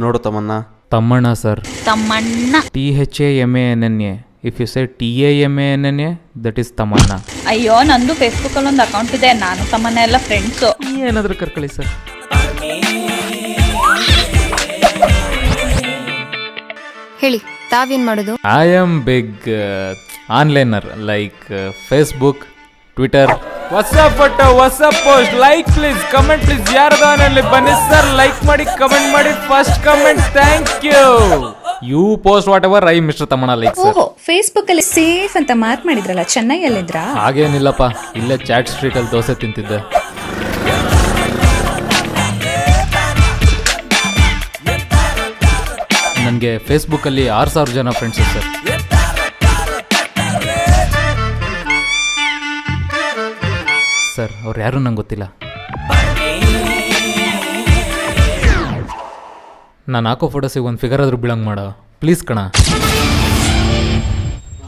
ನೋಡು Thammanna. Thammanna sir. Thammanna. THAMANNA. If you say TAMANNA that is Thammanna. ಅಯ್ಯೋ ನಂದು ಫೇಸ್ಬುಕ್ ಅಲ್ಲಿ ಒಂದು ಅಕೌಂಟ್ ಇದೆ, ನಾನು ತಮ್ಮಣ್ಣ ಎಲ್ಲ ಫ್ರೆಂಡ್ಸು. ಏನಾದರೂ ಕರ್ಕೊಳ್ಳಿ ಸರ್. ಹೇಳಿ ತಾವೇನ್ ಮಾಡೋದು? I am big onliner like Facebook, Twitter. ಹೊಸ ಫೋಟೋ, ಹೊಸ post, like please, comment please. ಯಾರದಾನಲ್ಲಿ ಬನ್ನಿ ಸರ್, ಲೈಕ್ ಮಾಡಿ, ಕಮೆಂಟ್ ಮಾಡಿ. First comment thank you post whatever I mister Thammanna like sir. ಓಹೋ, ಫೇಸ್ಬುಕ್ ಅಲ್ಲಿ ಸೇಫ್ ಅಂತ ಮಾರ್ಕ್ ಮಾಡಿದ್ರಲ್ಲ, ಚೆನ್ನೈಯಲ್ಲಿದ್ರಾ? ಹಾಗೇನಿಲ್ಲಪ್ಪ, ಇಲ್ಲೇ ಚಾಟ್ ಸ್ಟ್ರೀಟ್ ಅಲ್ಲಿ ದೋಸೆ ತಿಂತಿದ್ದೆ. ನನಗೆ ಫೇಸ್ಬುಕ್ಕಲ್ಲಿ 6,000 ಜನ ಫ್ರೆಂಡ್ಸ್ ಸರ್. ಸರ್ ಅವ್ರು ಯಾರು ನಂಗೆ ಗೊತ್ತಿಲ್ಲ. ನಾನು ಹಾಕೋ ಫೋಟೋಸಿಗೆ ಒಂದು ಫಿಗರ್ ಆದರೂ ಬಿಳಂಗ್ ಮಾಡೋ ಪ್ಲೀಸ್ ಕಣ.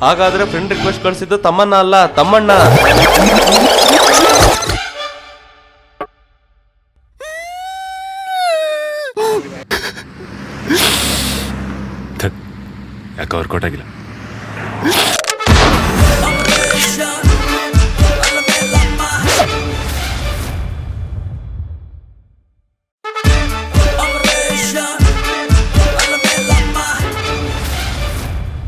ಹಾಗಾದ್ರೆ ಫ್ರೆಂಡ್ ರಿಕ್ವೆಸ್ಟ್ ಕಳಿಸಿದ್ದು ತಮ್ಮಣ್ಣ ಅಲ್ಲ, ತಮ್ಮಣ್ಣ. ಯಾಕೆ ವರ್ಕೌಟ್ ಆಗಿಲ್ಲ?